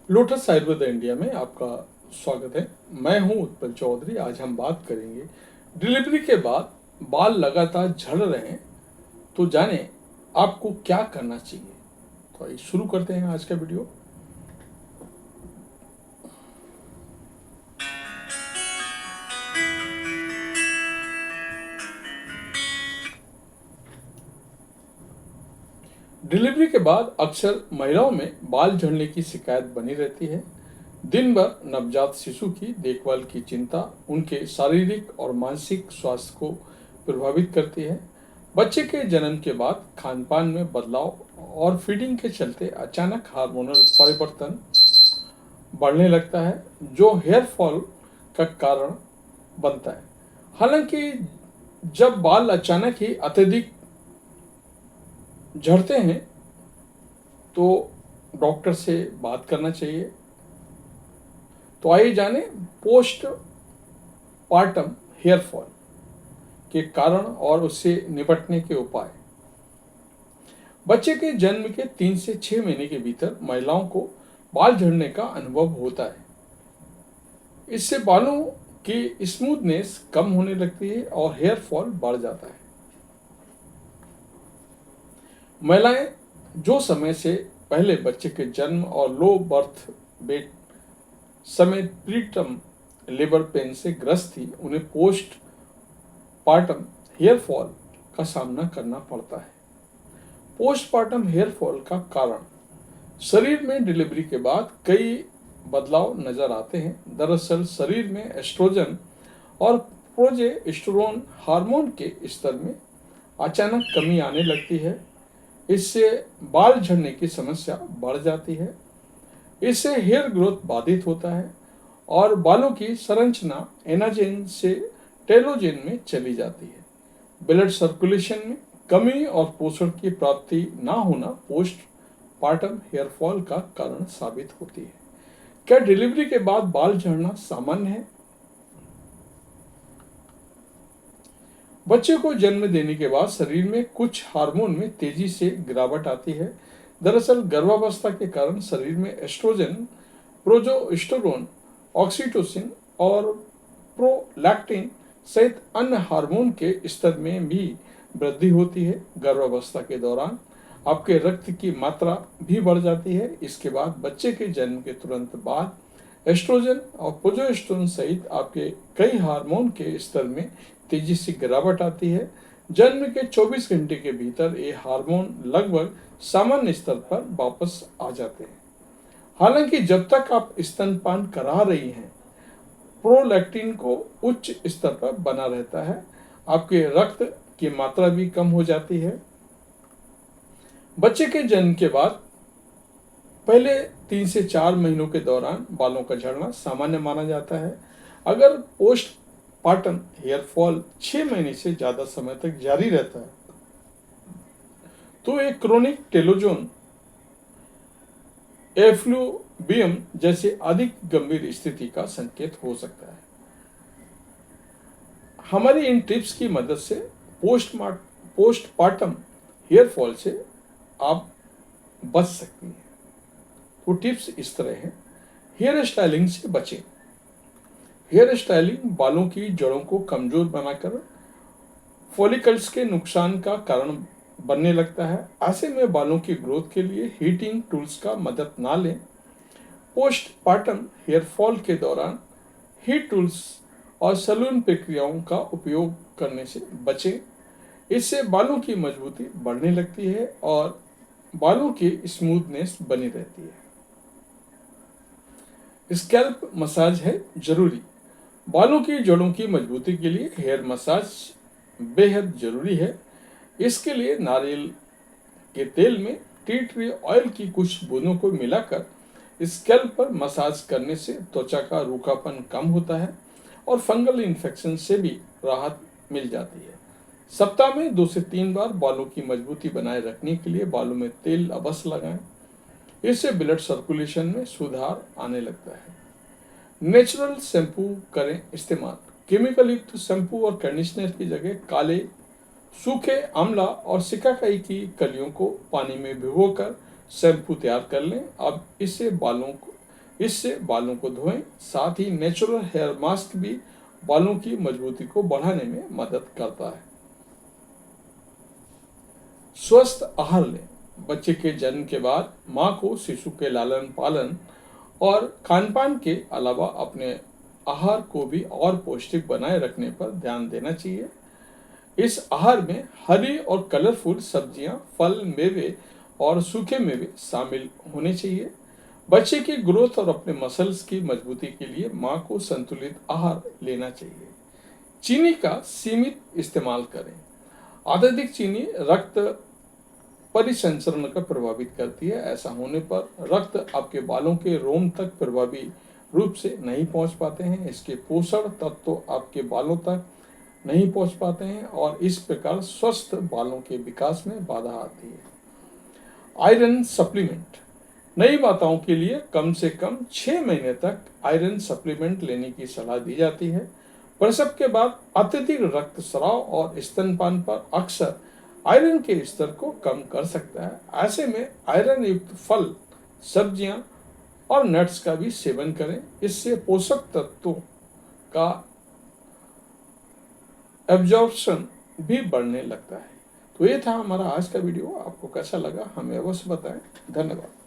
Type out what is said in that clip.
Lotus Ayurveda India में आपका स्वागत है। मैं हूं उत्पल चौधरी। आज हम बात करेंगे डिलीवरी के बाद बाल लगातार झड़ रहे हैं तो जाने आपको क्या करना चाहिए। तो आइए शुरू करते हैं आज का वीडियो। डिलीवरी के बाद अक्सर महिलाओं में बाल झड़ने की शिकायत बनी रहती है। दिन भर नवजात शिशु की देखभाल की चिंता उनके शारीरिक और मानसिक स्वास्थ्य को प्रभावित करती है। बच्चे के जन्म के बाद खान पान में बदलाव और फीडिंग के चलते अचानक हार्मोनल परिवर्तन बढ़ने लगता है जो हेयर फॉल का कारण बनता है। हालांकि जब बाल अचानक ही अत्यधिक झड़ते हैं तो डॉक्टर से बात करना चाहिए। तो आइए जाने पोस्ट पार्टम हेयर फॉल के कारण और उससे निपटने के उपाय। बच्चे के जन्म के 3 से 6 महीने के भीतर महिलाओं को बाल झड़ने का अनुभव होता है। इससे बालों की स्मूथनेस कम होने लगती है और हेयर फॉल बढ़ जाता है। महिलाएं जो समय से पहले बच्चे के जन्म और लो बर्थ वेट समय प्रीटर्म लेबर पेन से ग्रस्त थी, उन्हें पोस्ट पार्टम हेयर फॉल का सामना करना पड़ता है। पोस्टपार्टम हेयर फॉल का कारण शरीर में डिलीवरी के बाद कई बदलाव नजर आते हैं। दरअसल शरीर में एस्ट्रोजन और प्रोजेस्टेरोन हार्मोन के स्तर में अचानक कमी आने लगती है। इससे बाल झड़ने की समस्या बढ़ जाती है। इससे हेयर ग्रोथ बाधित होता है और बालों की संरचना एनाजेन से टेलोजेन में चली जाती है। ब्लड सर्कुलेशन में कमी और पोषण की प्राप्ति ना होना पोस्ट पार्टम हेयर फॉल का कारण साबित होती है। क्या डिलीवरी के बाद बाल झड़ना सामान्य है? बच्चे को जन्म देने के बाद शरीर में कुछ हार्मोन में तेजी से गिरावट आती है। दरअसल गर्भावस्था के कारण शरीर में एस्ट्रोजन, प्रोजेस्टेरोन, ऑक्सीटोसिन और प्रोलैक्टिन सहित अन्य हार्मोन के स्तर में भी वृद्धि होती है। गर्भावस्था के दौरान आपके रक्त की मात्रा भी बढ़ जाती है। इसके बाद बच्चे के जन्म के तुरंत बाद एस्ट्रोजन और प्रोजेस्टेरोन सहित आपके कई हार्मोन के स्तर में तेजी से गिरावट आती है। जन्म के 24 घंटे के भीतर ये हार्मोन लगभग सामान्य स्तर पर वापस आ जाते हैं। हालांकि जब तक आप स्तनपान करा रही हैं, प्रोलैक्टिन को उच्च स्तर पर बना रहता है। आपके रक्त की मात्रा भी कम हो जाती है। बच्चे के जन्म के बाद पहले 3 से 4 महीनों के दौरान बालों का झड़ना सामान्य माना जाता है। अगर पोस्ट पार्टम हेयर फॉल 6 महीने से ज्यादा समय तक जारी रहता है तो एक क्रोनिक टेलोजोन एफ्लूबियम जैसे अधिक गंभीर स्थिति का संकेत हो सकता है। हमारी इन टिप्स की मदद से पोस्टपार्टम हेयर फॉल से आप बच सकती हैं। तो टिप्स इस तरह हैं। हेयर स्टाइलिंग से बचें। हेयर स्टाइलिंग बालों की जड़ों को कमजोर बनाकर फॉलिकल्स के नुकसान का कारण बनने लगता है। ऐसे में बालों की ग्रोथ के लिए हीटिंग टूल्स का मदद ना लें। पोस्टपार्टम हेयर फॉल के दौरान हीट टूल्स और सैलून प्रक्रियाओं का उपयोग करने से बचें। इससे बालों की मजबूती बढ़ने लगती है और बालों की स्मूथनेस बनी रहती है। स्कैल्प मसाज है जरूरी। बालों की जड़ों की मजबूती के लिए हेयर मसाज बेहद जरूरी है। इसके लिए नारियल के तेल में टी ट्री ऑयल की कुछ बूंदों को मिलाकर स्कैल्प पर मसाज करने से त्वचा का रूखापन कम होता है और फंगल इन्फेक्शन से भी राहत मिल जाती है। सप्ताह में 2 से 3 बार बालों की मजबूती बनाए रखने के लिए बालों में तेल अवश्य लगाएं। इससे ब्लड सर्कुलेशन में सुधार आने लगता है। नेचुरल शैम्पू करें इस्तेमाल। केमिकल युक्त शैम्पू और कंडीशनर की जगह काले, सूखे आंवला और सिकाकाई की कलियों को पानी में भिगोकर शैम्पू तैयार कर लें। अब इससे बालों को इससे बालों को धोएं। साथ ही नेचुरल हेयर मास्क भी बालों की मजबूती को बढ़ाने में मदद करता है। स्वस्थ आहार लें। बच्चे के जन्म के बाद माँ को शिशु के लालन पालन और खानपान के अलावा अपने आहार को भी और पौष्टिक बनाए रखने पर ध्यान देना चाहिए। इस आहार में हरी और कलरफुल सब्जियां, फल, मेवे और सूखे मेवे शामिल होने चाहिए। बच्चे की ग्रोथ और अपने मसल्स की मजबूती के लिए माँ को संतुलित आहार लेना चाहिए। चीनी का सीमित इस्तेमाल करें। अत्यधिक चीनी रक्त परिसंचरण का प्रभावित करती है। ऐसा होने पर रक्त आपके बालों के रोम तक प्रभावी रूप से नहीं पहुंच पाते हैं। इसके पोषण तत्व आपके बालों तक नहीं पहुंच पाते हैं और इस प्रकार स्वस्थ बालों के विकास में बाधा आती है। Iron supplement. नई माताओं के लिए कम से कम 6 महीने तक आयरन सप्लीमेंट लेने की सलाह दी जाती है। प्रसव के बाद अत्यधिक रक्तस्राव और स्तनपान पर अक्सर आयरन के स्तर को कम कर सकता है। ऐसे में आयरन युक्त फल, सब्जियां और नट्स का भी सेवन करें। इससे पोषक तत्वों का एब्जॉर्प्शन भी बढ़ने लगता है। तो ये था हमारा आज का वीडियो। आपको कैसा लगा हमें अवश्य बताएं। धन्यवाद।